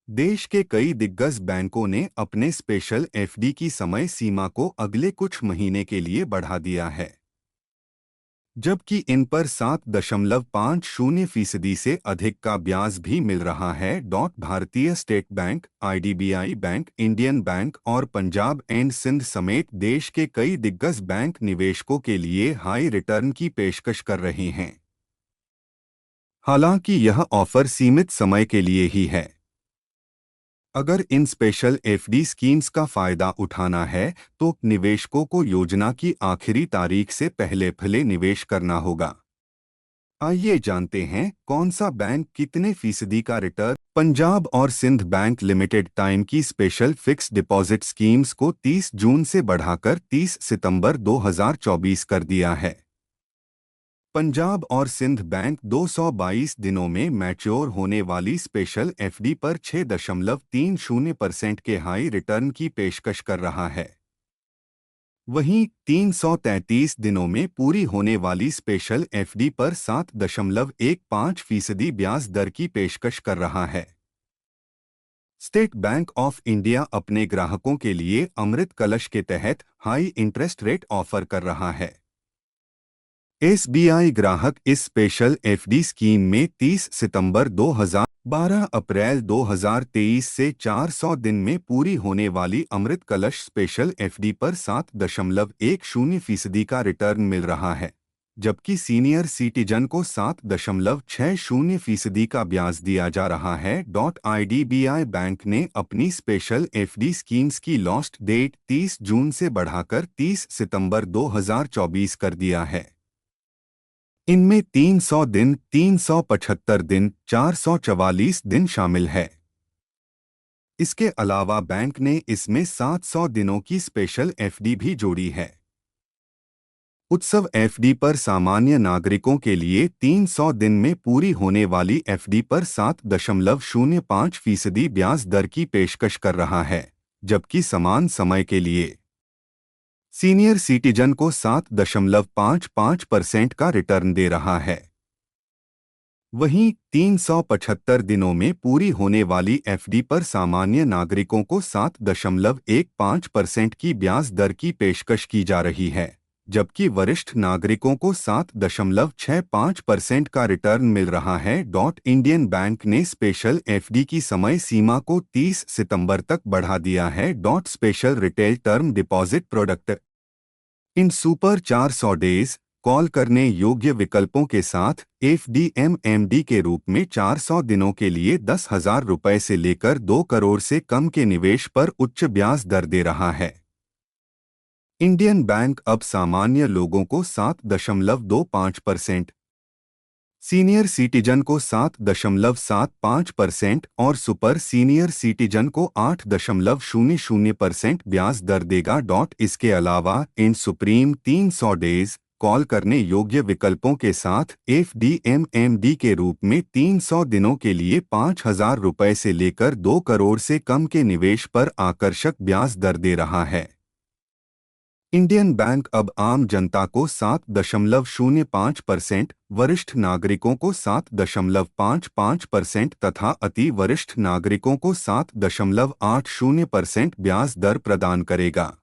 देश के कई दिग्गज बैंकों ने अपने स्पेशल एफडी की समय सीमा को अगले कुछ महीने के लिए बढ़ा दिया है, जबकि इन पर 7.50% से अधिक का ब्याज भी मिल रहा है। भारतीय state bank, IDBI bank, Indian bank और पंजाब एंड सिंध समेत देश के कई दिग्गज बैंक निवेशकों के लिए हाई रिटर्न की पेशकश कर रहे हैं। हालांकि यह ऑफर सीमित समय के लिए ही है। अगर इन स्पेशल एफडी स्कीम्स का फायदा उठाना है तो निवेशकों को योजना की आखिरी तारीख से पहले निवेश करना होगा। आइए जानते हैं कौन सा बैंक कितने फीसदी का रिटर्न। पंजाब और सिंध बैंक लिमिटेड टाइम की स्पेशल फिक्स डिपॉजिट स्कीम्स को 30 जून से बढ़ाकर 30 सितंबर 2024 कर दिया है। पंजाब और सिंध बैंक 222 दिनों में मैच्योर होने वाली स्पेशल एफडी पर 6.30% के हाई रिटर्न की पेशकश कर रहा है। वहीं 333 दिनों में पूरी होने वाली स्पेशल एफडी पर 7.15% ब्याज दर की पेशकश कर रहा है। स्टेट बैंक ऑफ इंडिया अपने ग्राहकों के लिए अमृत कलश के तहत हाई इंटरेस्ट रेट ऑफर कर रहा है। एसबीआई ग्राहक इस स्पेशल एफडी स्कीम में 30 सितंबर 2012 अप्रैल 2023 से 400 दिन में पूरी होने वाली अमृत कलश स्पेशल एफडी पर 7.10% का रिटर्न मिल रहा है, जबकि सीनियर सिटीजन को 7.60% का ब्याज दिया जा रहा है। आईडीबीआई बैंक ने अपनी स्पेशल एफडी स्कीम्स की लास्ट डेट 30 जून से बढ़ाकर 30 सितंबर 2024 कर दिया है। इनमें 300 दिन, 375 दिन, 444 दिन शामिल है। इसके अलावा बैंक ने इसमें 700 दिनों की स्पेशल एफडी भी जोड़ी है। उत्सव एफडी पर सामान्य नागरिकों के लिए 300 दिन में पूरी होने वाली एफडी पर 7.05% ब्याज दर की पेशकश कर रहा है, जबकि समान समय के लिए सीनियर सिटीजन को 7.55% का रिटर्न दे रहा है। वहीं 375 दिनों में पूरी होने वाली एफडी पर सामान्य नागरिकों को 7.15% की ब्याज दर की पेशकश की जा रही है, जबकि वरिष्ठ नागरिकों को 7.65% का रिटर्न मिल रहा है। इंडियन बैंक ने स्पेशल एफडी की समय सीमा को 30 सितंबर तक बढ़ा दिया है। Special retail term deposit product in super 400 days call करने योग्य विकल्पों के साथ एफडीएमएमडी के रूप में 400 दिनों के लिए 10,000 रुपये से लेकर 2 करोड़ से कम के निवेश पर उच्च ब्याज दर दे रहा है। इंडियन बैंक अब सामान्य लोगों को 7.25%, सीनियर सिटीजन को 7.75% और सुपर सीनियर सिटीजन को 8.00% ब्याज दर देगा। इसके अलावा इन सुप्रीम 300 डेज कॉल करने योग्य विकल्पों के साथ एफडीएमएमडी के रूप में 300 दिनों के लिए 5,000 रुपये से लेकर 2 करोड़ से कम के निवेश पर आकर्षक ब्याज दर दे रहा है। इंडियन बैंक अब आम जनता को 7.05%, वरिष्ठ नागरिकों को 7.55% तथा अति वरिष्ठ नागरिकों को 7.80% ब्याज दर प्रदान करेगा।